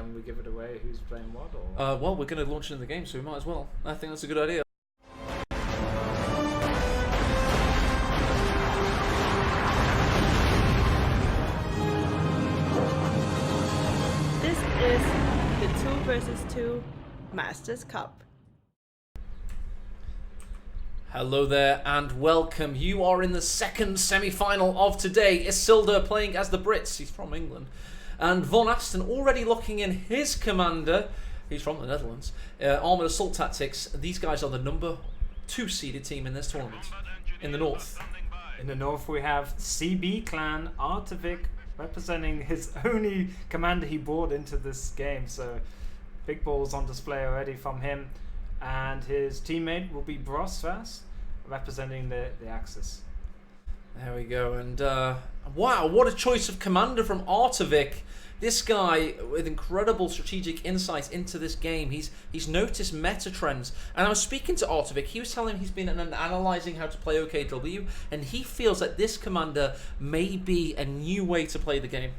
can we give it away? Who's playing what? Or? Well, we're going to launch it in the game, so we might as well. I think that's a good idea. This is the 2 versus 2 Masters Cup. Hello there and welcome. You are in the second semi-final of today. Isildur playing as the Brits. He's from England. And Von Asten already locking in his commander. He's from the Netherlands. Armoured Assault Tactics. These guys are the number 2 seeded team in this tournament. In the north. In the north we have CB Clan Artevik representing his only commander he brought into this game. So big balls on display already from him. And his teammate will be Brosvas, representing the Axis. There we go. And wow, what a choice of commander from Artevik. This guy with incredible strategic insight into this game. He's noticed meta trends. And I was speaking to Artevik. He was telling me he's been analysing how to play OKW, and he feels that this commander may be a new way to play the game.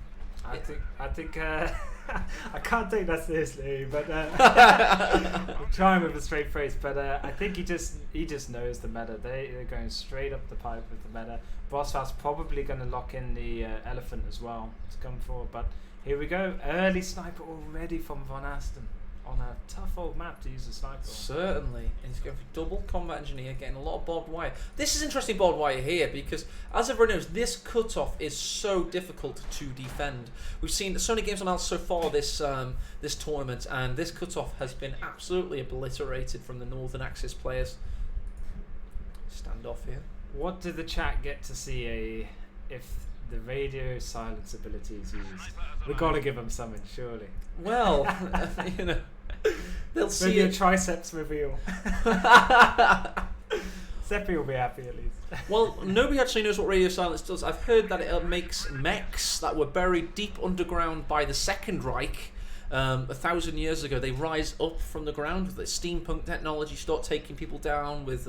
I think I can't take that seriously, but I'm trying with a straight face. But I think he just knows the meta. They're going straight up the pipe with the meta. Brosvas probably going to lock in the elephant as well to come forward. But here we go, early sniper already from Von Asten on a tough old map to use a sniper. Certainly, and he's going for double combat engineer, getting a lot of barbed wire. This is interesting barbed wire here because, as everyone knows, this cutoff is so difficult to defend. We've seen so many games on Alts so far this this tournament, and this cutoff has been absolutely obliterated from the Northern Axis players. Stand off here. What did the chat get to see if the radio silence ability is used? We've got to give them something, surely. Well, you know, they'll see maybe a it. triceps reveal. Seppi will be happy at least. Well, nobody actually knows what radio silence does. I've heard that it makes mechs that were buried deep underground by the Second Reich 1,000 years ago. They rise up from the ground with the steampunk technology, start taking people down with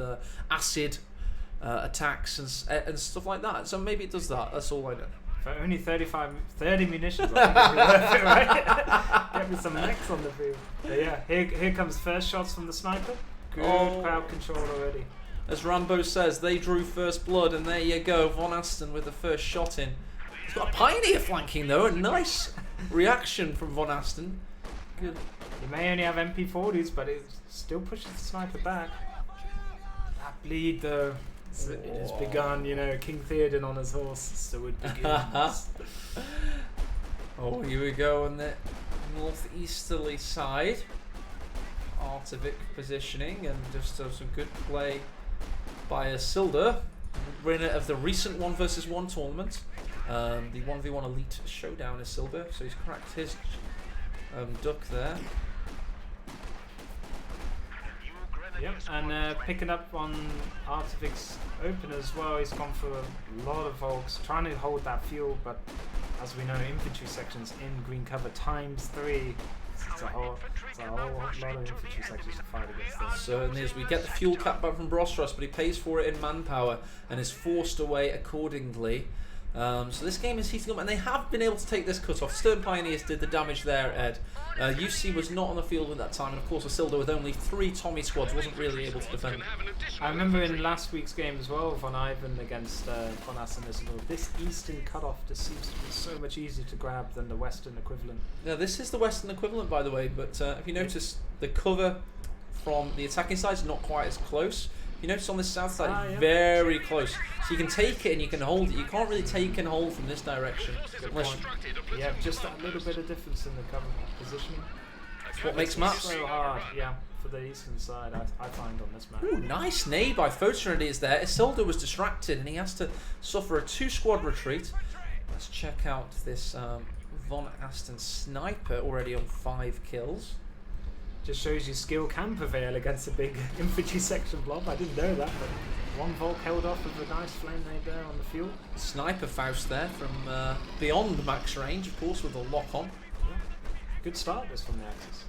acid attacks and stuff like that. So maybe it does that. That's all I know. For only 30 munitions, I think it'll be worth it, right? Get me some mechs on the field. But yeah, here comes first shots from the sniper. Good crowd control already. As Rambo says, they drew first blood, and there you go, Von Asten with the first shot in. He's got a Pioneer flanking though, a nice reaction from Von Asten. Good. He may only have MP40s, but it still pushes the sniper back. That bleed though. It has begun, you know, King Theoden on his horse, so it begins. Oh, here we go on the northeasterly side. Artevik positioning, and just some good play by Isildur, winner of the recent 1 versus 1 tournament. The 1v1 Elite Showdown Isildur, so he's cracked his duck there. Yep, and picking up on Artevik's opener as well, he's gone for a lot of Volks, trying to hold that fuel, but as we know, infantry sections in green cover ×3. It's a whole lot of infantry sections to fight against them. Certainly is. We get the fuel cap back from Brosvas, but he pays for it in manpower and is forced away accordingly. So this game is heating up, and they have been able to take this cut-off. Stern Pioneers did the damage there, Ed. UC was not on the field at that time, and of course Isildur with only 3 Tommy squads wasn't really able to defend. I remember in last week's game as well, Von Ivan against Von Asten Isildur, this eastern cut-off just seems to be so much easier to grab than the western equivalent. Yeah, this is the western equivalent, by the way, but if you notice, the cover from the attacking side is not quite as close. You notice on the south side, it's very close. So you can take it and you can hold it. You can't really take and hold from this direction. Yeah, just that little bit of difference in the cover positioning. That's what makes maps. So hard, yeah, for the eastern side, I find on this map. Ooh, nice nade by Photonides there. Isildur was distracted and he has to suffer a 2-squad retreat. Let's check out this Von Asten sniper, already on 5 kills. Just shows you skill can prevail against a big infantry section blob. I didn't know that, but 1 Volk held off with a nice flame nade there on the fuel. Sniper Faust there from beyond max range, of course, with a lock on. Yeah. Good start this from the Axis.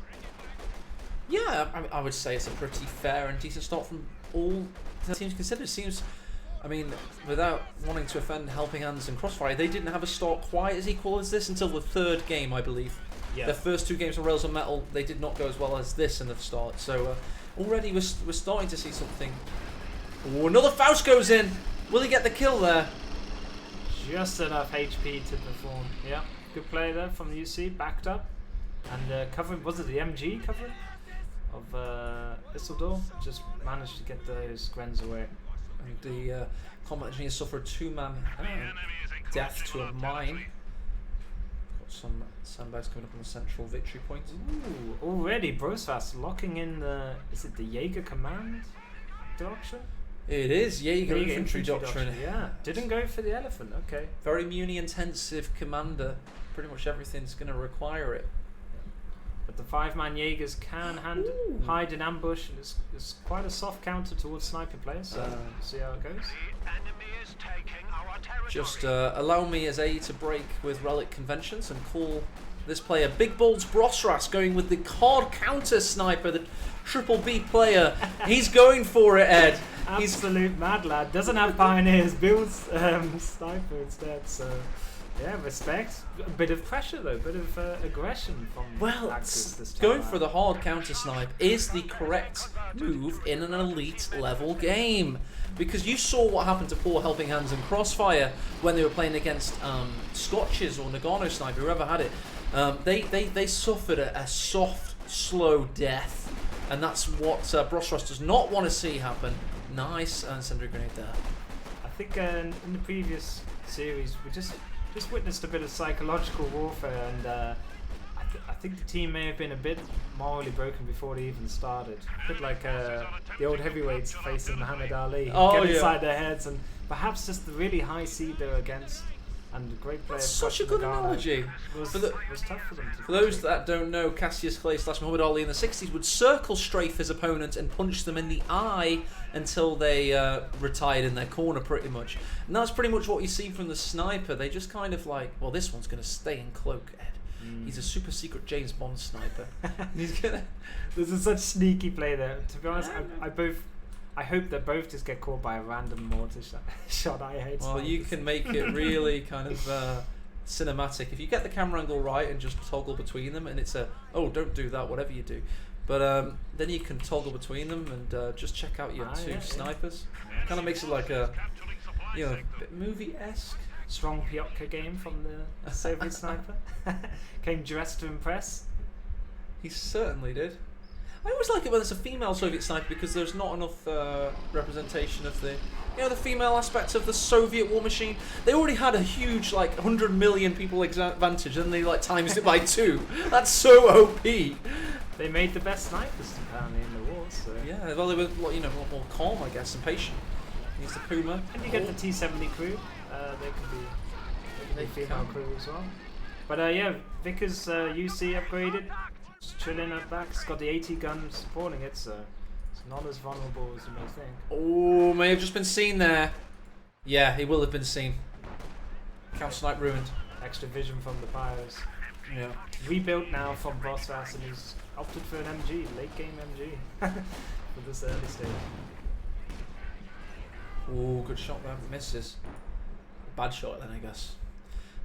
Yeah, I would say it's a pretty fair and decent start from all teams considered. It seems, I mean, without wanting to offend Helping Hands and Crossfire, they didn't have a start quite as equal as this until the 3rd game, I believe. Yeah. Their first 2 games of Rails and Metal, they did not go as well as this in the start. So already we're starting to see something. Oh, another Faust goes in. Will he get the kill there? Just enough HP to perform. Yeah, good play there from the UC, backed up. And covering, was it the MG covering of Isildur? Just managed to get those Grens away. And the combat engineers suffer a 2-man death to a mine. Got some sandbags coming up on the central victory point. Ooh, already Brosvas locking in the, is it the Jaeger command doctrine? It is Jaeger infantry doctrine. Yeah, didn't go for the elephant, okay. Very Muni intensive commander. Pretty much everything's going to require it. But the 5-man Jaegers can hide in ambush, and it's quite a soft counter towards sniper players, so see how it goes. Just allow me as A to break with relic conventions and call this player Big Balls Brosras, going with the hard counter sniper, the triple B player. He's going for it, Ed. Absolute mad lad. Doesn't have pioneers, builds sniper instead, so yeah, respect. A bit of pressure though, a bit of aggression from Axis this time. Going for the hard counter snipe is the correct move in an elite level game. Because you saw what happened to poor Helping Hands and Crossfire when they were playing against Scotches or Nagano Sniper, whoever had it. They suffered a soft, slow death. And that's what Brosros does not want to see happen. Nice incendiary grenade there. I think in the previous series we just witnessed a bit of psychological warfare, and I think the team may have been a bit morally broken before they even started. A bit like the old heavyweights facing Muhammad Ali. Get inside their heads, and perhaps just the really high seed they're against. And a great player. That's such a good analogy. Was tough for them. For those that don't know, Cassius Clay / Muhammad Ali in the 60s would circle strafe his opponent and punch them in the eye until they retired in their corner, pretty much. And that's pretty much what you see from the sniper. They just kind of like, well, this one's going to stay in cloak, Ed. He's a super secret James Bond sniper. He's gonna. This is such sneaky play there. To be honest, I hope that both just get caught by a random mortar shot. I hate. Well, you can make it really kind of cinematic if you get the camera angle right and just toggle between them. And it's don't do that, whatever you do. But then you can toggle between them and just check out your two snipers. Kind of makes it like a bit movie-esque. Strong Piotka game from the Soviet sniper. Came dressed to impress. He certainly did. I always like it when there's a female Soviet sniper because there's not enough representation of the female aspects of the Soviet war machine. They already had a huge 100 million people advantage, and they times it by 2. That's so OP. They made the best snipers apparently in the war. So yeah, well they were a lot more calm, I guess, and patient. He's the Puma. And you get the T-70 crew. They could be female crew as well. But Vickers UC upgraded. Just chilling at back. It's got the 80 gun supporting it, so it's not as vulnerable as you may think. Oh, may have just been seen there. Yeah, he will have been seen. Counter snipe ruined. Extra vision from the Pyros. Yeah. Rebuilt now from Brosvas, and he's opted for an MG, late game MG, for this early stage. Oh, good shot there. Misses. Bad shot then, I guess.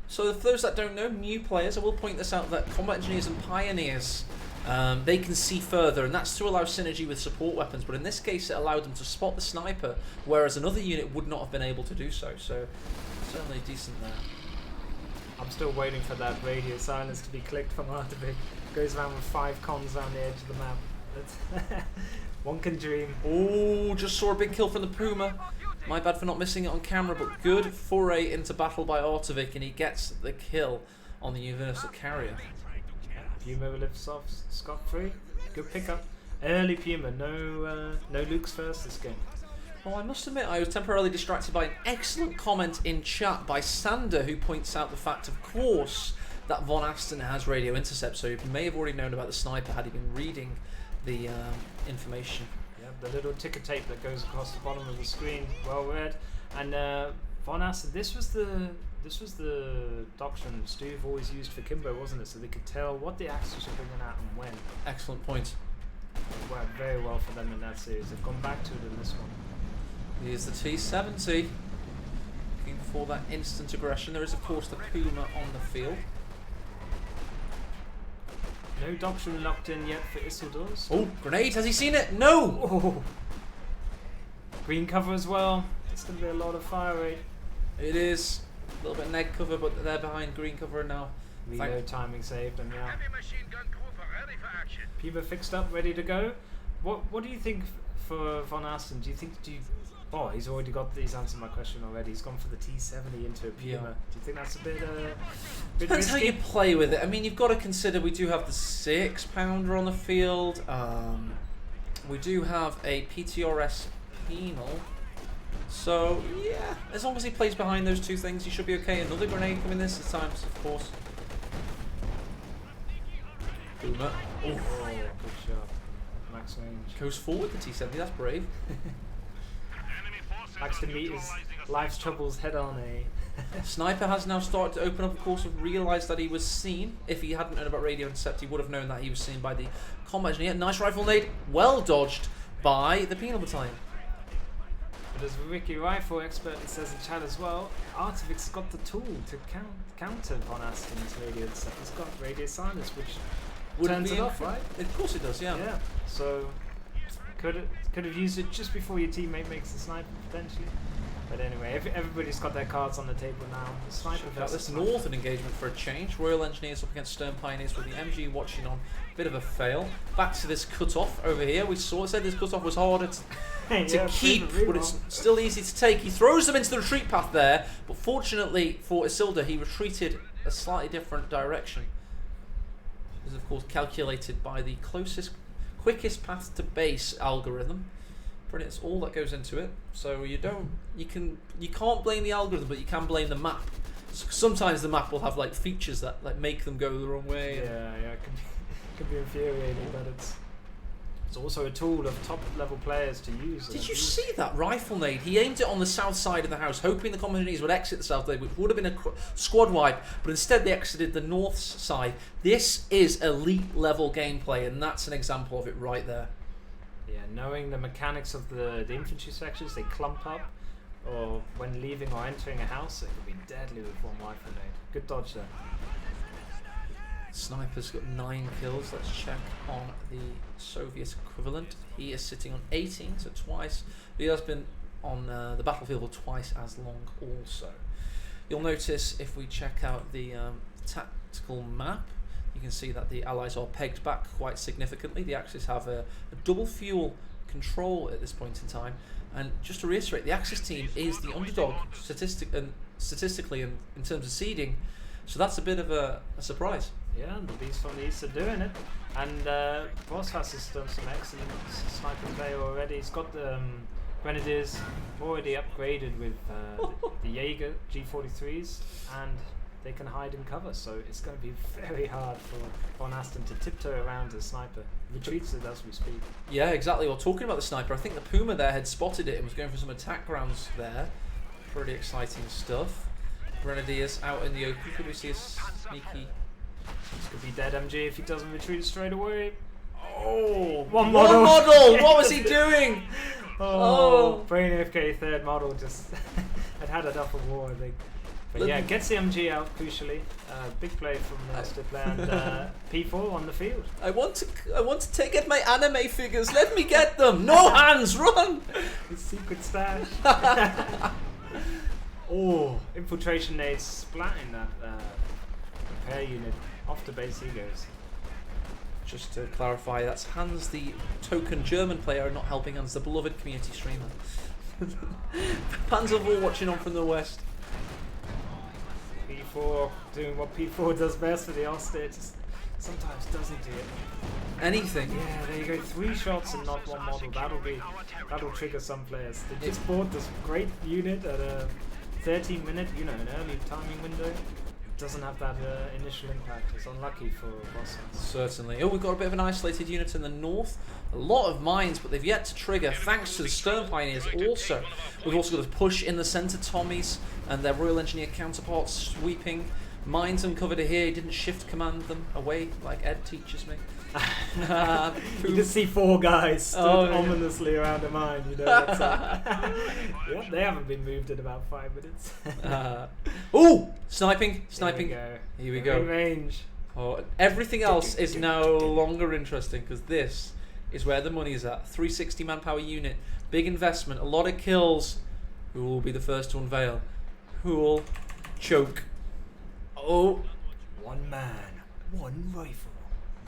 So for those that don't know, new players, I will point this out that combat engineers and pioneers, they can see further, and that's to allow synergy with support weapons, but in this case it allowed them to spot the sniper, whereas another unit would not have been able to do so, so certainly decent there. I'm still waiting for that radio silence to be clicked from Artevik. Goes around with 5 cons around the edge of the map. One can dream. Oh, just saw a big kill from the Puma. My bad for not missing it on camera, but good foray into battle by Artevik, and he gets the kill on the Universal Carrier. Puma lifts off scot-free. Good pickup. Early Puma, no Luke's first this game. Well, I must admit I was temporarily distracted by an excellent comment in chat by Sander, who points out the fact, of course, that Von Asten has radio intercept, so he may have already known about the sniper had he been reading the information. The little ticker tape that goes across the bottom of the screen, well read. And Von Asten, this was the doctrine Stuve always used for Kimbo, wasn't it? So they could tell what the Axis were bringing out and when. Excellent point. It worked very well for them in that series. They've gone back to it in this one. Here's the T-70. Looking for that instant aggression. There is, of course, the Puma on the field. No doctrine locked in yet for Isildur's. Oh, grenade! Has he seen it? No! Oh. Green cover as well. It's going to be a lot of fire rate. It is. A little bit of neg cover, but they're behind green cover now. Reload timing saved and yeah. Puma fixed up, ready to go. What do you think for Von Asten? Do you think Oh, he's already got. He's answered my question already. He's gone for the T70 into a Puma. Yeah. Do you think that's a bit? Depends risky? how you play with it. I mean, you've got to consider we do have the 6-pounder on the field. We do have a PTRS penal. So yeah, as long as he plays behind those two things, he should be okay. Another grenade coming this time, of course. Puma. Oh, good shot. Max range. Goes forward the T70. That's brave. Likes to meet his life's troubles head on. Sniper has now started to open up, of course, and realised that he was seen. If he hadn't known about radio intercept, he would have known that he was seen by the combat engineer. Nice rifle nade, well dodged by the penal battalion. But as Ricky Rifle expertly says in chat as well, Artific's got the tool to counter Von Asten's radio intercept. He's got radio silence, which turns it off, right? Of course it does, yeah. Yeah. So could have used it just before your teammate makes the sniper potentially. But anyway, everybody's got their cards on the table now. The sniper versus this sniper. northern engagement for a change. Royal Engineers up against Stern Pioneers with the MG watching on. Bit of a fail. Back to this cut-off over here. We said this cut-off was harder to keep, but it's still easy to take. He throws them into the retreat path there, but fortunately for Isildur, he retreated a slightly different direction. This is of course calculated by the quickest path to base algorithm. But it's all that goes into it. So you can't blame the algorithm, but you can blame the map. Sometimes the map will have like features that like make them go the wrong way. Yeah, it can be infuriating, but it's also a tool of top level players to use. Did you see that rifle nade? He aimed it on the south side of the house, hoping the commandees would exit the south side, which would have been a squad wipe, but instead they exited the north side. This is elite level gameplay, and that's an example of it right there. Yeah, knowing the mechanics of the infantry sections, they clump up, or when leaving or entering a house, it could be deadly with one rifle nade. Good dodge there. Sniper's got 9 kills. Let's check on the Soviet equivalent. He is sitting on 18, so twice. He has been on the battlefield for twice as long also. You'll notice if we check out the tactical map, you can see that the Allies are pegged back quite significantly. The Axis have a double fuel control at this point in time. And just to reiterate, the Axis team is the underdog statistically in terms of seeding. So that's a bit of a surprise. Yeah, and the Beast from the East are doing it. And Bosshaus has done some excellent sniper play already. He's got the Grenadiers already upgraded with the Jaeger G43s, and they can hide and cover, so it's going to be very hard for Von Asten to tiptoe around the sniper. Retreats it as we speak. Yeah, exactly. Well, talking about the sniper, I think the Puma there had spotted it and was going for some attack rounds there. Pretty exciting stuff. Grenadiers out in the open. Could we see a sneaky... This could be dead MG if he doesn't retreat straight away. Oh! One model! What was he doing? Oh! Brain AFK third model just had enough of war, I think. But yeah, gets the MG out crucially. Big play from the Stipler and P4 on the field. I want to get my anime figures. Let me get them. No hands, run! His secret stash. Oh, infiltration nades splatting that repair unit off the base. He goes. Just to clarify, that's Hans, the token German player, not helping Hans, the beloved community streamer. Panzervor watching on from the west. P4 doing what P4 does best for the Oster, just sometimes doesn't do it. Anything. Yeah, there you go. 3 shots and not one model. That'll trigger some players. They just bought this great unit at a 13-minute, an early timing window. Doesn't have that initial impact. It's unlucky for Bosshaus. Certainly. Oh, we've got a bit of an isolated unit in the north. A lot of mines, but they've yet to trigger, thanks to the Stern Pioneers also. We've also got a push in the centre, Tommies, and their Royal Engineer counterparts sweeping. Mines uncovered here. He didn't shift command them away like Ed teaches me. You just see 4 guys stood ominously around a mine, It's yeah, they haven't been moved in about 5 minutes. Oh! Sniping! Here we go. Here we go. In range. Oh, everything else is no longer interesting because this is where the money is at. 360 manpower unit, big investment, a lot of kills. Who will be the first to unveil? Who will choke? Oh, One man, one rifle,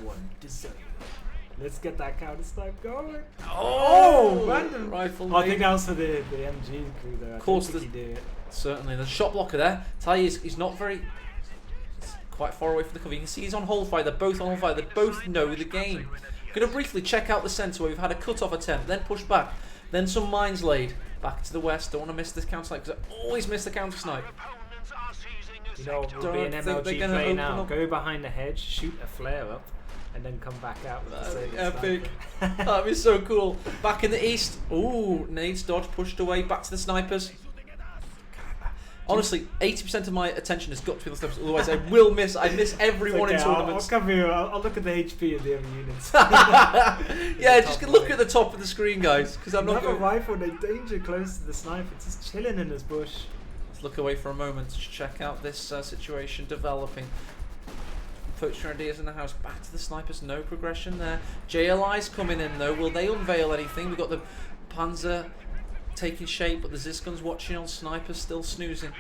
one deserter. Let's get that counter snipe going. oh, random rifle. I think that was for the MG crew though. Of course, he did it. certainly. There's a shot blocker there. Tell you, he's not very. He's quite far away from the cover. You can see he's on hold fire. They're both on hold fire. They both know the game. Going to briefly check out the centre where we've had a cut-off attempt, then push back, then some mines laid. Back to the west. Don't want to miss this counter snipe because I always miss the counter snipe. You know, what would Don't be an think they're MLG gonna play open now. up. Go behind the hedge, shoot a flare up, and then come back out with the same Epic. sniper. That'd be so cool. Back in the east. Ooh, nades dodge pushed away. Back to the snipers. Honestly, 80% of my attention has got to be the snipers. Otherwise, I will miss. I miss everyone Okay, in tournaments. I'll cover you. I'll look at the HP of the other units. Yeah, just look at the top of the screen, guys, because I'm not Another going. rifle, they danger close to the sniper. It's just chilling in this bush. Let's look away for a moment to check out this situation developing. Poacher ideas in the house. Back to the snipers. No progression there. JLI's coming in though. Will they unveil anything? We've got the Panzer taking shape, but the Ziskun's watching on snipers, still snoozing.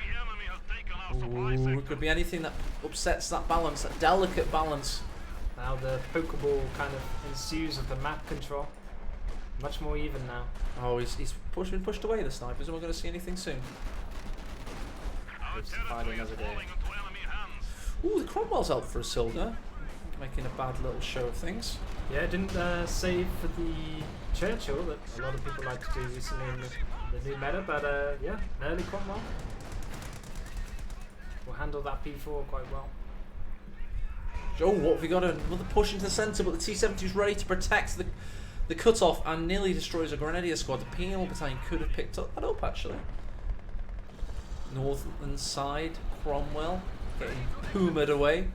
Ooh, it could be anything that upsets that balance, that delicate balance. Now the Pokeball kind of ensues of the map control. Much more even now. Oh, he's been pushed away, the snipers, and we're going to see anything soon. Lives to fight another day. Ooh, the Cromwell's out for a silver. Making a bad little show of things. Yeah, didn't save for the Churchill that a lot of people like to do recently in the new meta, but yeah, an early Cromwell will handle that P4 quite well. Oh, what have we got? Another push into the centre, but the T-70 is ready to protect the cut-off and nearly destroys a Grenadier squad. The Penal Battalion could have picked that up, actually. Northern side, Cromwell getting hoomered away.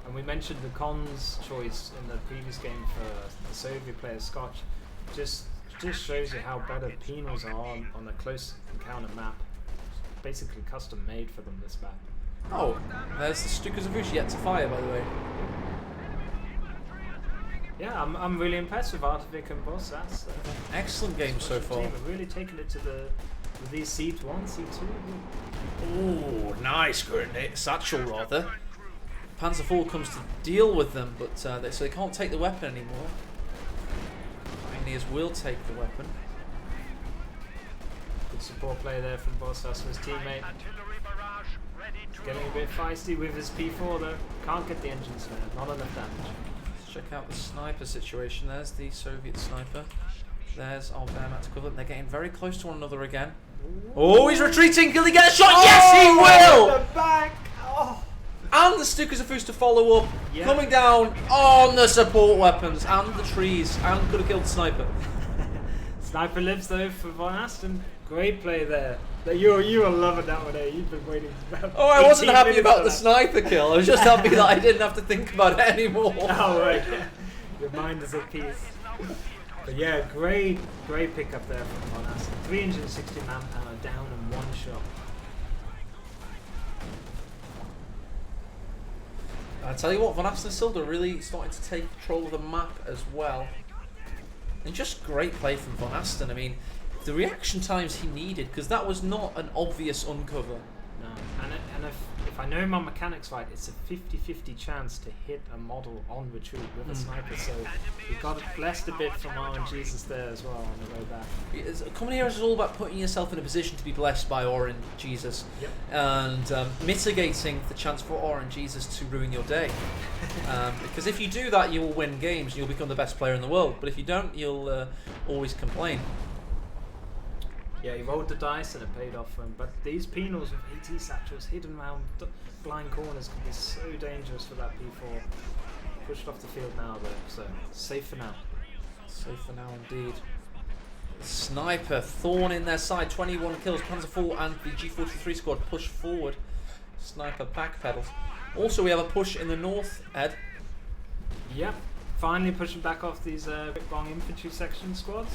And we mentioned the cons choice in the previous game for the Soviet player Scotch. Just shows you how better penals are on a close encounter map. Basically custom made for them, this map. Oh, there's the Stukas of Vush yet to fire, by the way. Yeah, I'm really impressed with Artivik and Boss. That's Excellent game so far. Team have really taken it to with these C1, C2. Ooh, nice grenade satchel rather. Panzer IV comes to deal with them, but so they can't take the weapon anymore. Pioneers will take the weapon. Good support play there from Boss. That's his teammate. Getting a bit feisty with his P4 though. Can't get the engines there. Not enough damage. Let's check out the sniper situation. There's the Soviet sniper. There's our Wehrmacht equivalent. They're getting very close to one another again. Oh, he's retreating. Will he get a shot? Oh, Yes, he will! The back! Oh. And the Stukas are supposed to follow up. Yeah. Coming down on the support weapons and the trees. And could have killed the sniper. Sniper lives though for Von Aston. Great play there. You were loving that one, eh? You've been waiting. Oh, I wasn't 18 happy minutes about for the that. sniper kill. I was just happy that I didn't have to think about it anymore. Oh, right. Your mind is at peace. But yeah, great pickup there from Von Aston. 360 manpower down in one shot. I tell you what, Von Aston Silda really starting to take control of the map as well. And just great play from Von Aston. I mean, the reaction times he needed, because that was not an obvious uncover. No, and if I know my mechanics right, it's a 50-50 chance to hit a model on retreat with a sniper. So we got blessed a bit from RNGesus there as well on the way back. Common Heroes is all about putting yourself in a position to be blessed by RNGesus and mitigating the chance for RNGesus to ruin your day. Because if you do that, you will win games and you'll become the best player in the world. But if you don't, you'll always complain. Yeah, he rolled the dice and it paid off for him. But these penals with AT satchels hidden around blind corners can be so dangerous for that P4. Pushed off the field now though, so safe for now. Safe for now indeed. Sniper, Thorn in their side, 21 kills, Panzer IV and the G43 squad push forward. Sniper backpedals. Also we have a push in the north, Ed. Yep, finally pushing back off these wrong infantry section squads.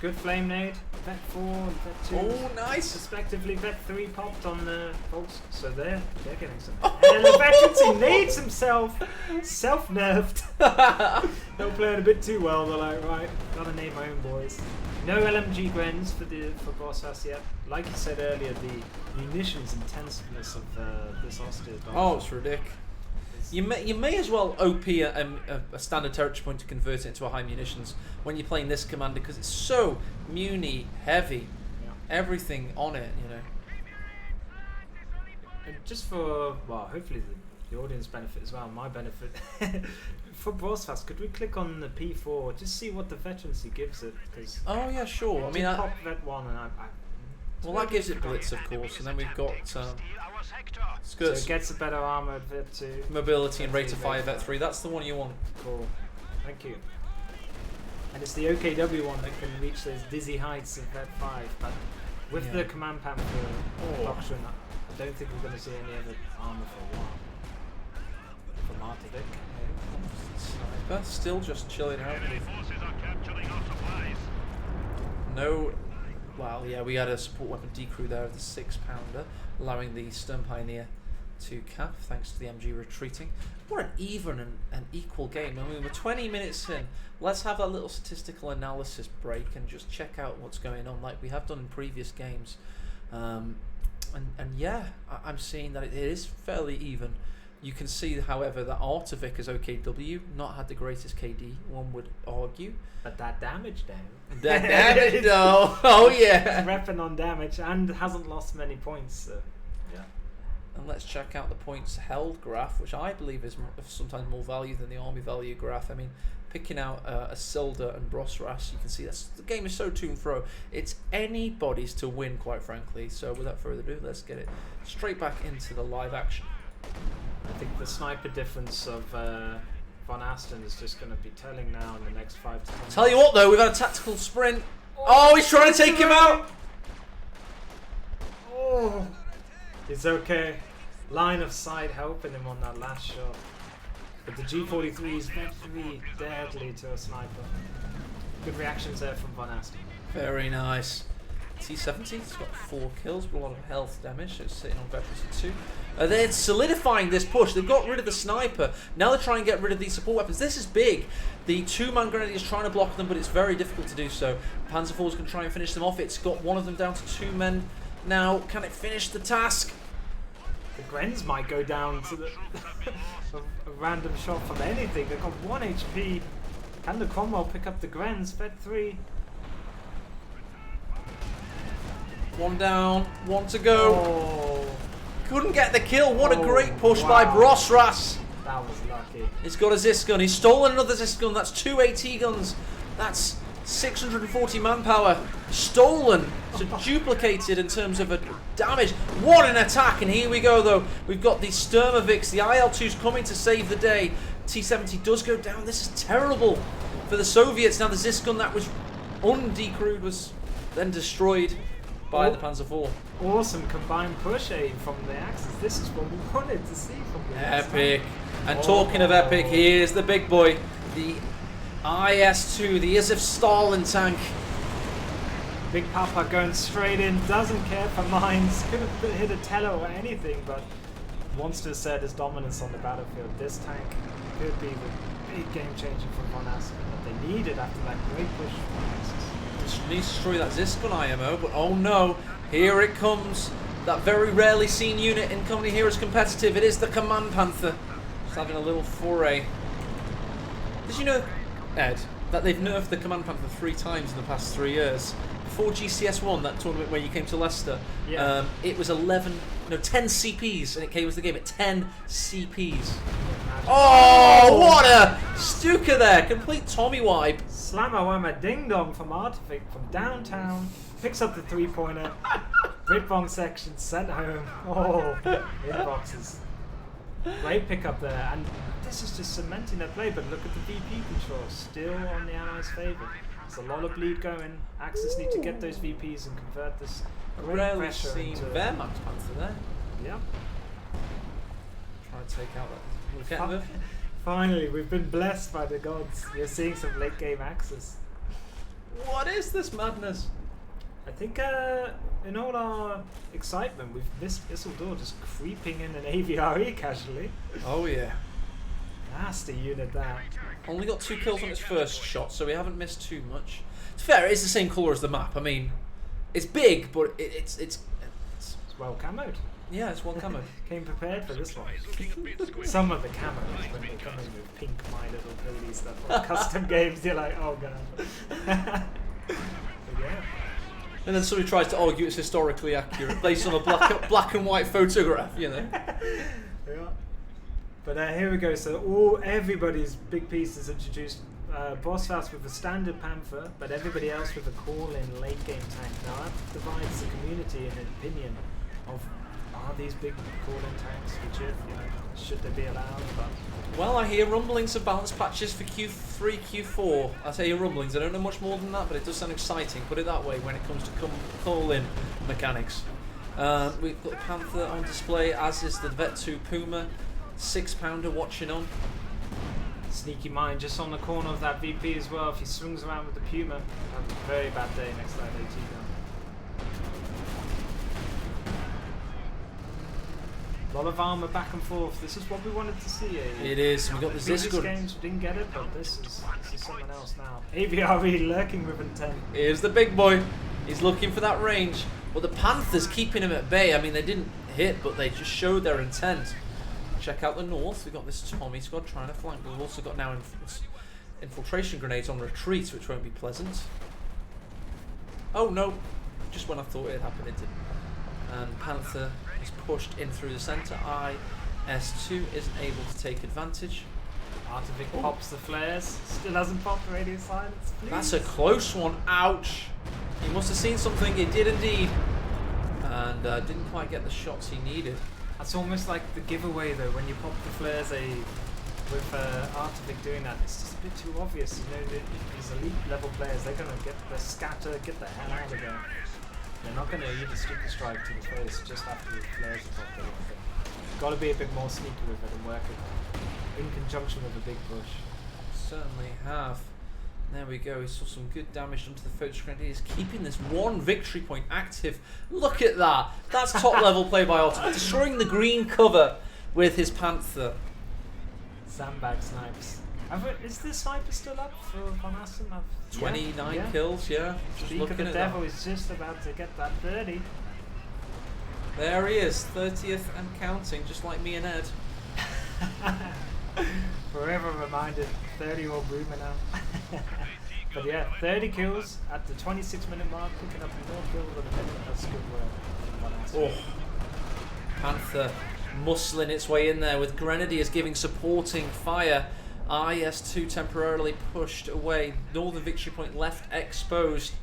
Good flame nade, Vet 4 and Vet 2. Oh, nice. Respectively, Vet 3 popped on the Volks, so they're getting some. And then the veteran needs himself self-nerfed. They're playing a bit too well. They're like, right, gotta name my own boys. No LMG Grens for Bossas yet. Like you said earlier, the munitions intensiveness of this Austin. Oh, it's ridiculous. You may as well OP a standard territory point to convert it into a high munitions when you're playing this commander, because it's so muni heavy. Yeah. Everything on it, you know. And just for, well, hopefully the audience benefit as well, my benefit. For Broadcast, could we click on the P4, just see what the veterancy gives it? Cause oh yeah, sure. I mean, pop Vet 1 and well, that gives it blitz, of course, and then we've got so it gets a better armor at Vet 2. Mobility and rate of fire Vet 3. That's the one you want. Cool. Thank you. And it's the OKW one that can reach those dizzy heights of Vet 5, but with the Command Panther doctrine, I don't think we're going to see any other armor for a while. From Arctic. Sniper still just chilling out. No. Well, yeah, we had a support weapon decrew there of the 6-pounder, allowing the Stern Pioneer to cap, thanks to the MG retreating. What an even and equal game. I mean, we're 20 minutes in. Let's have that little statistical analysis break and just check out what's going on, like we have done in previous games. And yeah, I'm seeing that it is fairly even. You can see, however, that Artivik as OKW not had the greatest KD, one would argue. But that damage down. That damage though. Oh yeah. Repping on damage and hasn't lost many points. So yeah. And let's check out the points held graph, which I believe is sometimes more value than the army value graph. I mean, picking out a Silda and Brosras, you can see that's, the game is so to and fro. It's anybody's to win, quite frankly. So without further ado, let's get it straight back into the live action. I think the sniper difference of Von Asten is just going to be telling now in the next 5 to 10 minutes. Tell you what though, we've had a tactical sprint. Oh, he's trying to take him out. Oh, it's okay. Line of sight helping him on that last shot. But the G43 is very deadly to a sniper. Good reactions there from Von Asten. Very nice. T70's got 4 kills, but a lot of health damage, so it's sitting on veterans 2. They're solidifying this push. They've got rid of the sniper. Now they're trying to get rid of these support weapons. This is big. The 2-man grenadier is trying to block them, but it's very difficult to do so. Panzer IV is going to try and finish them off. It's got one of them down to 2 men now. Can it finish the task? The Grens might go down to the a random shot from anything. They've got 1 HP. Can the Cromwell pick up the Grens? Vet 3. 1 down, 1 to go. Oh. Couldn't get the kill. What a great push by Brosras. That was lucky. He's got a Zis gun. He's stolen another Zis gun. That's 2 AT guns. That's 640 manpower. Stolen. So duplicated in terms of a damage. What an attack. And here we go though. We've got the Sturmoviks. The IL-2s coming to save the day. T-70 does go down. This is terrible for the Soviets. Now the Zis gun that was undecrewed was then destroyed by the Panzer IV. Awesome combined push aim from the Axis. This is what we wanted to see from the Epic. And talking of epic, here's the big boy. The IS-2, the Iosif Stalin tank. Big Papa going straight in, doesn't care for mines. Could have hit a Tello or anything, but wants to assert his dominance on the battlefield. This tank could be the big game changer for Von Asten that they needed after that great push from the Axis. Needs to destroy that Ziscon IMO, but oh no, here it comes. That very rarely seen unit in Company Heroes Competitive. It is the Command Panther. Just having a little foray. Did you know, Ed, that they've nerfed the Command Panther 3 times in the past 3 years? Before GCS1, that tournament where you came to Leicester, it was 10 CPs, and it came as the game at 10 CPs. Oh, what a Stuka there! Complete Tommy wipe. Slammer whammer ding dong from Artivik from downtown. Picks up the 3-pointer. Britbong section sent home. Oh, inboxes. Great pickup there, and this is just cementing their play. But look at the VP control, still on the Allies' favour. There's a lot of bleed going. Axis need to get those VPs and convert this. Rarely seen Wehrmacht Panther there. Yep. Try to take out that. Finally, we've been blessed by the gods. We're seeing some late game Axis. What is this madness? I think in all our excitement, we've missed Isildur just creeping in an AVRE casually. Oh yeah. Nasty unit that. Only got 2 kills on its first shot, so we haven't missed too much. It's fair, it is the same colour as the map. I mean, it's big, but it's well camoed. yeah, it's well covered. Came prepared for this one. Some of the camos, when they come in with pink My Little Pony stuff on custom games, you're like, oh god. But yeah. And then somebody tries to argue it's historically accurate based on a black and white photograph, you know. Yeah. But here we go. So everybody's big piece is introduced. Boss Faust with a standard Panther, but everybody else with a call-in late game tank. Now that divides the community in an opinion of are these big call-in tanks legit? You know, should they be allowed? But Well, I hear rumblings of balance patches for Q3, Q4. I tell you rumblings. I don't know much more than that, but it does sound exciting. Put it that way when it comes to call-in mechanics. We've got the Panther on display, as is the Vet 2 Puma. 6-pounder watching on. Sneaky Mind just on the corner of that VP as well. If he swings around with the Puma, have a very bad day next to that AT gun. A lot of armor back and forth. This is what we wanted to see. It is. We got the previous Ziskud. games we didn't get it, but this is someone else now. AVRE lurking with intent. Here's the big boy. He's looking for that range. But the Panthers keeping him at bay. I mean, they didn't hit, but they just showed their intent. Check out the north. We've got this Tommy squad trying to flank. We've also got now infiltration grenades on retreat, which won't be pleasant. Oh no. Just when I thought it had happened, it didn't. And Panther is pushed in through the centre. IS2 isn't able to take advantage. Artivic pops the flares. Still hasn't popped radius silence. Please. That's a close one. Ouch. He must have seen something. He did indeed. And didn't quite get the shots he needed. That's almost like the giveaway though, when you pop the flares with Artivic doing that, it's just a bit too obvious. You know, these elite level players, they're going to get the scatter, get the hell out of there. They're not going to use a super strike to the face just after the flares are popped. You've got to be a bit more sneaky with it and work it in conjunction with a big push. Certainly have. There we go. He saw some good damage done to the photo screen. He's keeping this one victory point active. Look at that. That's top level play by Otto. Destroying the green cover with his Panther. Sandbag snipes. Is this sniper still up for Von Assen? 29 kills, yeah. Just Speak of looking the at devil, that. he's just about to get that 30. There he is, 30th and counting, just like me and Ed. Forever reminded, 30 or boomer now. But yeah, 30 kills at the 26-minute mark, picking up more kills than a minute. That's good work from Von Assen. Oh, Panther muscling its way in there with Grenadiers giving supporting fire. IS2 temporarily pushed away. Northern victory point left exposed.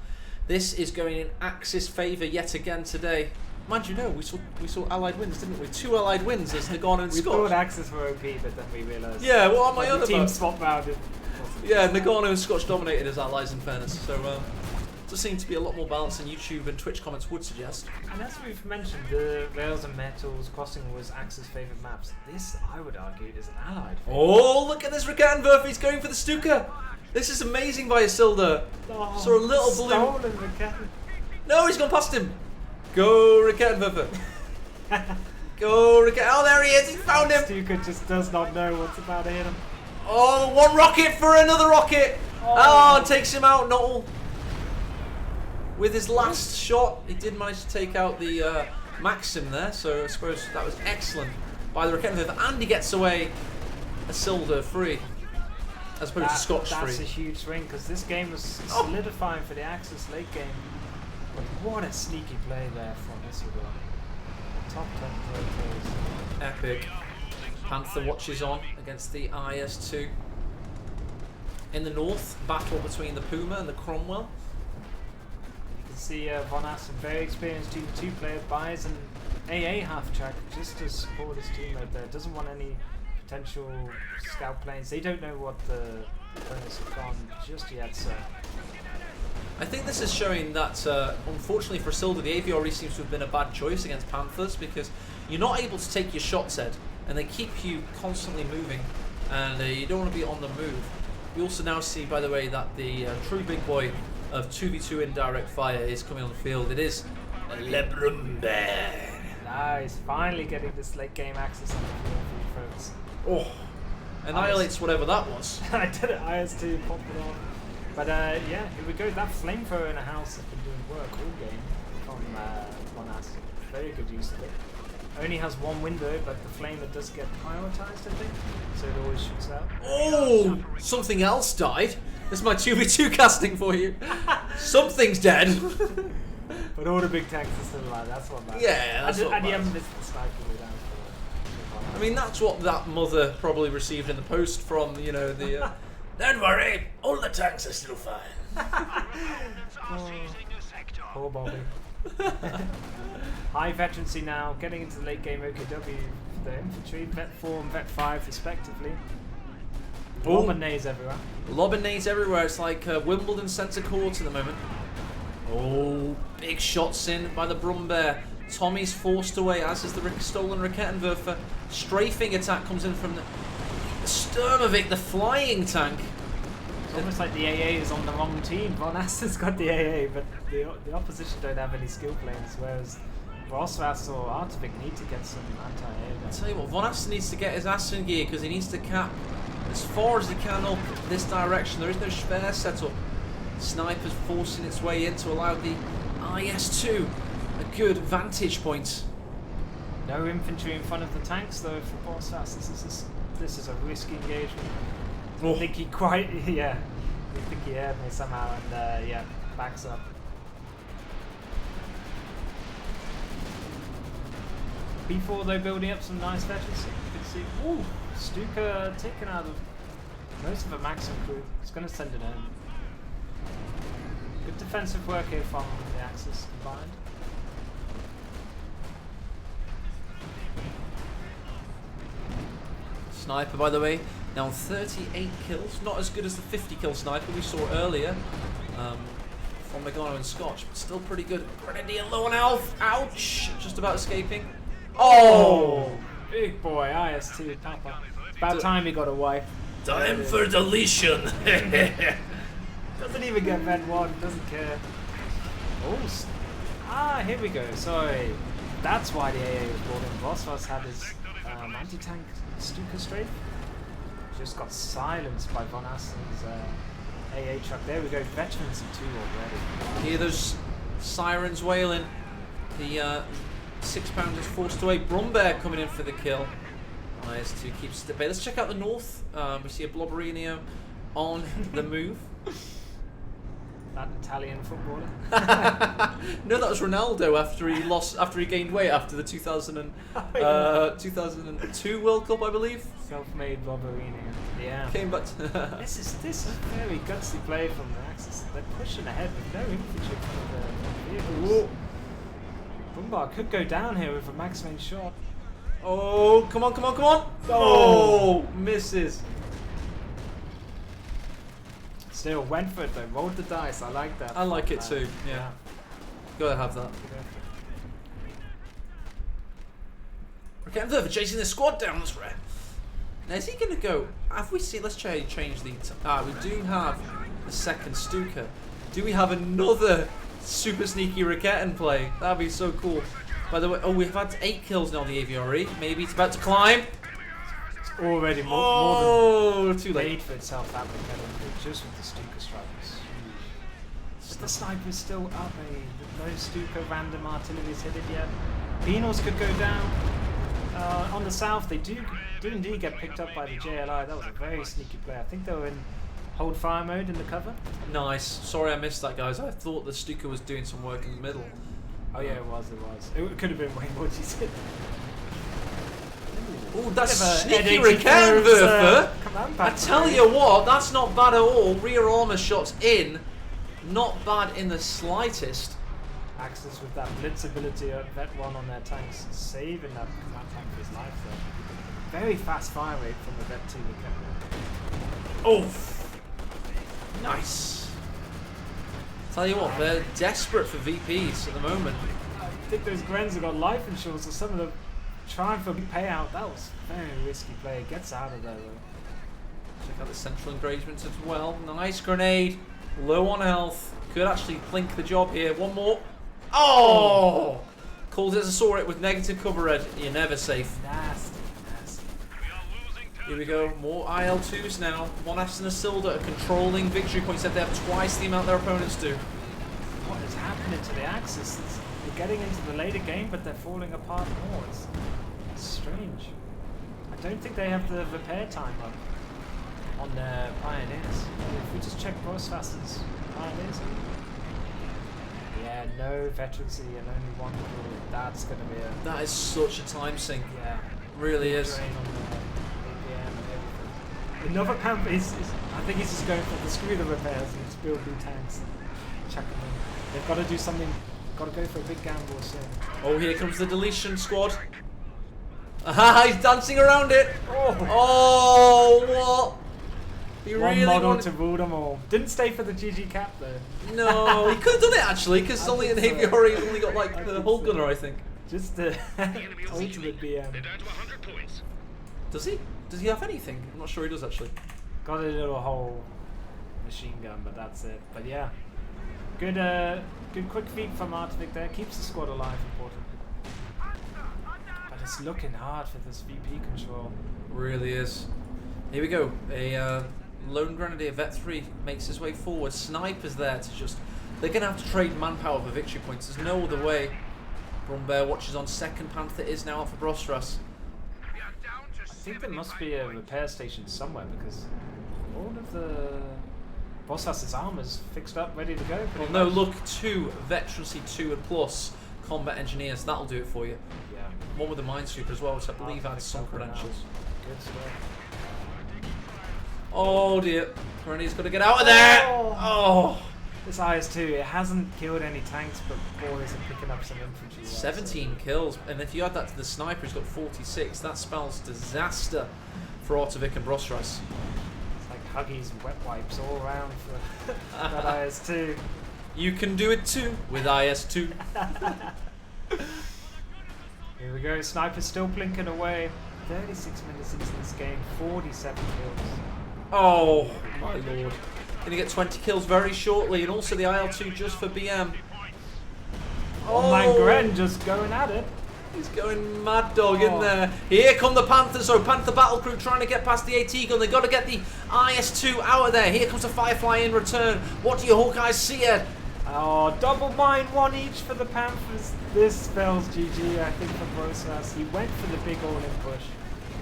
This is going in Axis favour yet again today. Mind you, no, we saw allied wins, didn't we? 2 allied wins as Nagano and We Scotch. thought Axis were OP, but then we realised. Yeah, what am I on the team about? swap rounded. Yeah, Nagano and Scotch dominated as allies in fairness. So does seem to be a lot more balance than YouTube and Twitch comments would suggest. And as we've mentioned, the Rails and Metals crossing was Axis favourite maps. This, I would argue, is an allied favourite. Oh, look at this Rakanverf, he's going for the Stuka. This is amazing by Isildur. Oh, Saw a little blue. stolen Rakan. No, he's gone past him. Go Rakanverf. Go Rakan. Oh, there he is, he found him. Stuka just does not know what's about to hit him. Oh, one rocket for another rocket. Oh, takes him out, Nuttall. With his last shot, he did manage to take out the Maxim there, so I suppose that was excellent by the Rakanverf, and he gets away Isildur free, as opposed to Scotch free. That's a huge swing, because this game was solidifying for the Axis late game. But what a sneaky play there from Isildur. Top 10 kills. Epic. Panther watches on against the IS2. In the north, battle between the Puma and the Cromwell. See Von Assen, very experienced Team 2 player, buys an AA half track just to support his teammate there. Doesn't want any potential scout planes. They don't know what the opponents have gone just yet, so. I think this is showing that, unfortunately for Isildur, the AVRE seems to have been a bad choice against Panthers, because you're not able to take your shots, Ed, and they keep you constantly moving, and you don't want to be on the move. We also now see, by the way, that the true big boy of 2v2 indirect fire is coming on the field. It is Le Brumber. Nice, finally getting this late game access on the field for you folks. Oh, annihilates whatever that was. I did it, IS2 popped it on. But yeah, here we go. That flamethrower in a house has been doing work all game from Von Ass. Very good use of it. Only has one window, but the flamer does get prioritized, I think, so it always shoots out. Oh, something else died. This is my 2v2 casting for you. Something's dead. But all the big tanks are still alive, that's what matters. Yeah, that's what and you matters. haven't missed the sniper way down for I mean, that's what that mother probably received in the post from, you know, the... Don't worry, all the tanks are still fine. Poor Bobby. High veterancy now, getting into the late game OKW for the infantry, Vet 4 and Vet 5 respectively. Lob and nays everywhere. Lob and nades everywhere. It's like Wimbledon centre court at the moment. Oh, big shots in by the Brumbear. Tommy's forced away, as is the stolen Rakettenwerfer. Strafing attack comes in from the Sturmovik, the flying tank. It's almost like the AA is on the wrong team. Von Asten's got the AA, but the opposition don't have any skill planes, whereas Rosras or Artvik need to get some anti-AA. I'll tell you what, Von Asten needs to get his ass in gear because he needs to cap as far as he can up this direction. There is no Schwer setup. Sniper's forcing its way in to allow the IS-2 a good vantage point. No infantry in front of the tanks though for Rosras. This is a risky engagement. Oh. I think he I think he heard me somehow and yeah, backs up. Before though, building up some nice veterans. You can see, ooh, Stuka taken out of most of the maximum crew. He's going to send it in. Good defensive work here from the Axis combined. Sniper, by the way, now 38 kills. Not as good as the 50 kill sniper we saw earlier from Nagano and Scotch, but still pretty good. Grenadier low on health. Ouch! Just about escaping. Oh! Big boy, IS-2 Papa. It's about time he got a wife. Time for deletion! Doesn't even get Vet 1, doesn't care. Oh, here we go. Sorry. That's why the AA was brought in. Rosras had his anti-tank Stuka strafe. Just got silenced by Von Asten's AA truck. There we go, veterans in 2 already. Hear those sirens wailing. The 6-pounders forced away. Brumbear coming in for the kill. IS-2 keeps it at bay. Let's check out the north. We see a Blobberino on the move. That Italian footballer. No, that was Ronaldo after he gained weight after the 2002 World Cup, I believe. Self-made Blobberino. Yeah. Came back to This is very gutsy play from the Axis. They're pushing ahead with no infantry from the vehicles. Bumbar could go down here with a max range shot. Oh, come on, come on, come on! Oh, misses. Still went for it though, rolled the dice. I like that. I like it too, yeah. Gotta have that. Okay, I'm for chasing the squad down, that's rare. Now, is he gonna go? Have we seen? Let's change the. We do have the second Stuka. Do we have another super sneaky Raketten play? That'd be so cool. By the way, we've had 8 kills now on the AVRE. Maybe it's about to climb. It's already more than too late. made for itself that Raketten, just with the Stuka strikes. But the sniper's still up, no Stuka random artillery's hit it yet. Beanals could go down. On the south, they do indeed get picked up by the JLI. That was a very sneaky play. I think they were in hold fire mode in the cover. Nice. Sorry I missed that, guys. I thought the Stuka was doing some work in the middle. Oh yeah, it was. It could have been way more decent. Oh, that's sneaky Rakettenwerfer. I tell you what, that's not bad at all. Rear armor shots in. Not bad in the slightest. Axis with that blitz ability at Vet 1 on their tanks, saving that tank for his life though. Very fast fire rate from the Vet 2 Rakettenwerfer. Oh! Nice. Tell you what, they're desperate for VPs at the moment. I think those Grens have got life insurance, so some of them trying for a payout. That was a very risky play. It gets out of there though. Check out the central engagement as well. Nice grenade. Low on health. Could actually blink the job here. One more. Oh! Calls it as I saw it with negative cover red. You're never safe. Nasty, nasty. Here we go. More IL2s now. Von Asten and Isildur are controlling victory points that they have twice the amount their opponents do. What is happening to the Axis? They're getting into the later game, but they're falling apart more. It's strange. I don't think they have the repair time up on their Pioneers. If we just check Grossfast's Pioneers, yeah, no veterancy and only one crew. That's going to be a... That is such a time sink. Yeah. Really is. Drain on the APM and everything. Another Panther is... I think he's just going for the screw the repairs and just build new tanks and chuck them in. They've got to do something... Got to go for a big gamble soon. Oh, here comes the deletion squad. Aha, he's dancing around it. Oh, what? He One really model wanted to rule them all. Didn't stay for the GG cap though. No, he could have done it actually, because only in think so. Aviary he's only got like I the think hull so. gunner, I think. Just the ultimate BM. Does he? Does he have anything? I'm not sure he does actually. Got a little whole machine gun, but that's it. But yeah, good good quick feed from Artvik there. Keeps the squad alive, importantly. But it's looking hard for this VP control. Really is. Here we go. A Lone Grenadier Vet 3 makes his way forward. Sniper's there to just... They're going to have to trade manpower for victory points. There's no other way. Brumbear watches on second. Panther is now out for Brostras. I think there must be a repair station somewhere because all of the Bossas's armor's fixed up, ready to go. Well, no, look, 2 Veterancy 2 and plus combat engineers. That'll do it for you. Yeah. One with the Minesweeper as well, which I believe had some credentials. Good stuff. Oh dear. Grenadier's got to get out of there! Oh! This IS-2, it hasn't killed any tanks, but boys are picking up some infantry. 17 kills, and if you add that to the sniper, he's got 46. That spells disaster for Artvik and Brostras. It's like Huggies and wet wipes all around for that IS-2. You can do it too with IS-2. Here we go, Sniper's still blinking away. 36 minutes into this game, 47 kills. Oh my lord. Gonna get 20 kills very shortly, and also the IL-2 just for BM. Oh, man, Gren just going at it. He's going mad dog in there. Here come the Panthers, so Panther battle crew trying to get past the AT gun. They've got to get the IS-2 out of there. Here comes the Firefly in return. What do you Hawkeyes see here? Oh, double mine, one each for the Panthers. This spells GG, I think, for Brosas. He went for the big all-in push.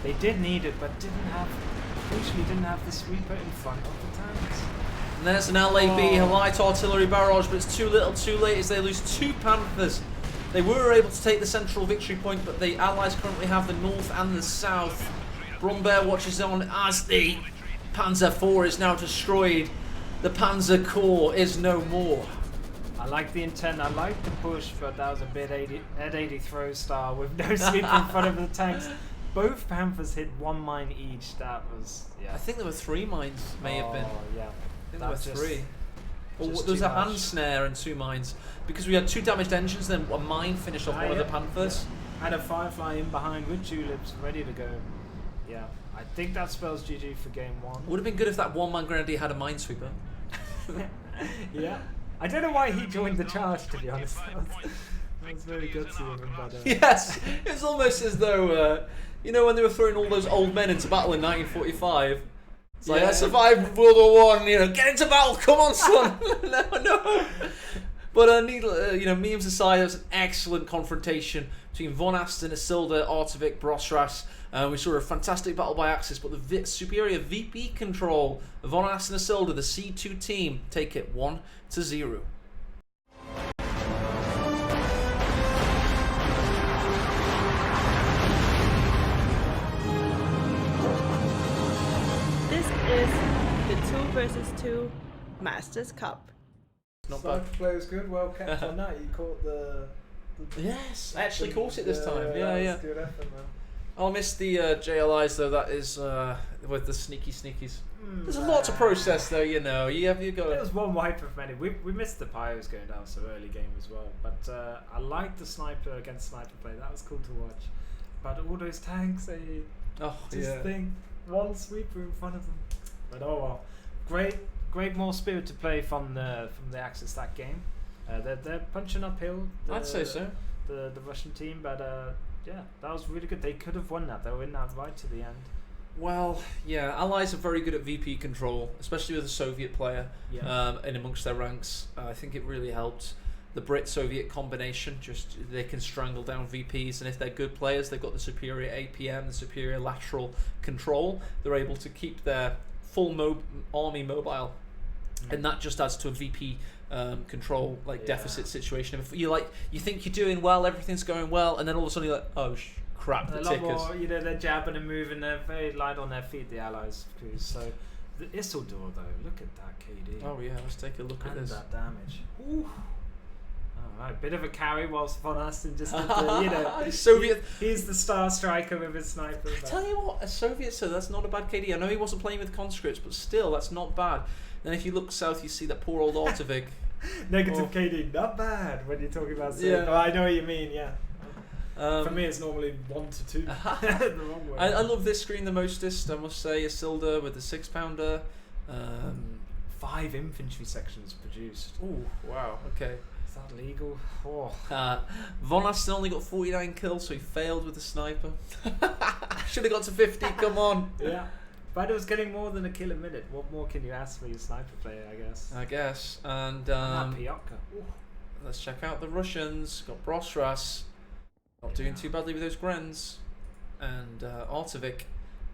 They did need it, but crucially didn't have the sweeper in front of the tanks. And there's an LAB, a light artillery barrage, but it's too little too late as they lose 2 Panthers. They were able to take the central victory point, but the Allies currently have the north and the south. Brumbear watches on as the Panzer IV is now destroyed. The Panzer Corps is no more. I like the intent, I like the push, but that was a bit Ed 80 throw star with no sweeper in front of the tanks. Both Panthers hit 1 mine each. That was, yeah. I think there were 3 mines, may have been. Oh, yeah. I think there were 3. Well, just there was too a hand much. snare and 2 mines. Because we had 2 damaged engines, then a mine finished off one of the Panthers. Yeah. Had a Firefly in behind with tulips, ready to go. Yeah, I think that spells GG for game 1. Would have been good if that 1-man Grenadier had a minesweeper. Yeah. I don't know why he joined the charge, to be honest. That was very gutsy of him, but... Yes! It's almost as though, you know when they were throwing all those old men into battle in 1945? It's like, I survived World War I, you know, get into battle, come on son! no. But you know, memes aside, it was an excellent confrontation between Von Asten, Isildur, Artvik, Brostras. We saw a fantastic battle by Axis, but the superior VP control of Von Asten and Isildur, the C2 team, take it 1-0. This is the 2 versus 2 Masters Cup. Not bad. Play was good, well kept on that. You caught the Yes, I actually caught it this time. Yeah. Good effort, man. I'll miss the JLIs though. That is with the sneakies. There's a lot to process though. You know, you got. It was one wipe of many. We missed the Pyros going down so early game as well. But I liked the sniper against sniper play. That was cool to watch. But all those tanks, just think one sweeper in front of them. But oh well, great great more spirited play from the Axis that game. They're punching uphill. I'd say so. The Russian team, but yeah, that was really good. They could have won that. They were in that right to the end. Well, yeah, Allies are very good at VP control, especially with a Soviet player in amongst their ranks. I think it really helped. The Brit-Soviet combination, just they can strangle down VPs, and if they're good players, they've got the superior APM, the superior lateral control. They're able to keep their full army mobile, and that just adds to a VP control deficit situation. If you think you're doing well, everything's going well, and then all of a sudden you're like, oh crap, the a lot tickers. more, they're jabbing and moving. They're very light on their feet, the Allies. So the Isildur though, look at that KD. Oh yeah, let's take a look at and this. that damage. Ooh. Alright, bit of a carry whilst Von Asten just did the, Soviet. He's the star striker with his sniper. I tell you what, a Soviet, so that's not a bad KD. I know he wasn't playing with conscripts, but still, that's not bad. Then if you look south, you see that poor old Ortovik. Negative KD, not bad when you're talking about Soviet. Yeah. Oh, I know what you mean, yeah. For me, it's normally 1 to 2. The wrong way. I love this screen the mostest, I must say. Isildur with the 6-pounder. 5 infantry sections produced. Oh, wow, okay. Is that legal? Oh. Von Asten only got 49 kills, so he failed with the sniper. Should have got to 50, come on. Yeah. But it was getting more than a kill a minute. What more can you ask for your sniper player, I guess? And Piotka. let's check out the Russians. Got Brosras. Not doing too badly with those Grens. And Artovik.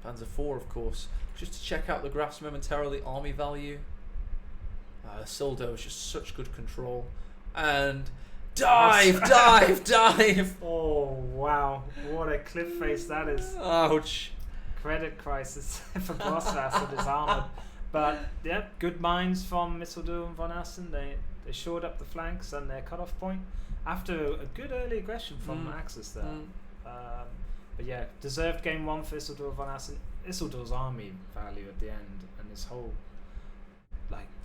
Panzer IV, of course. Just to check out the graphs momentarily. Army value. Isildur was just such good control. And dive! Oh, wow. What a cliff face that is. Ouch. Credit crisis for Brosras and his armor. But, yeah, good minds from Isildur and Von Asten. They shored up the flanks and their cutoff point after a good early aggression from Axis there. But yeah, deserved game 1 for Isildur and Von Asten. Isildur's army value at the end and his whole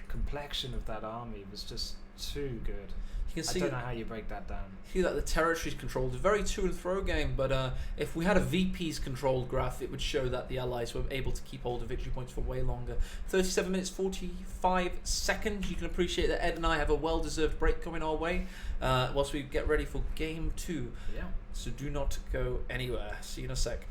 complexion of that army was just too good. You can see I don't know how you break that down. See that the territories controlled. It's a very to and fro game, but if we had a VP's controlled graph, it would show that the Allies were able to keep hold of victory points for way longer. 37 minutes 45 seconds. You can appreciate that Ed and I have a well-deserved break coming our way whilst we get ready for game 2. Yeah. So do not go anywhere. See you in a sec.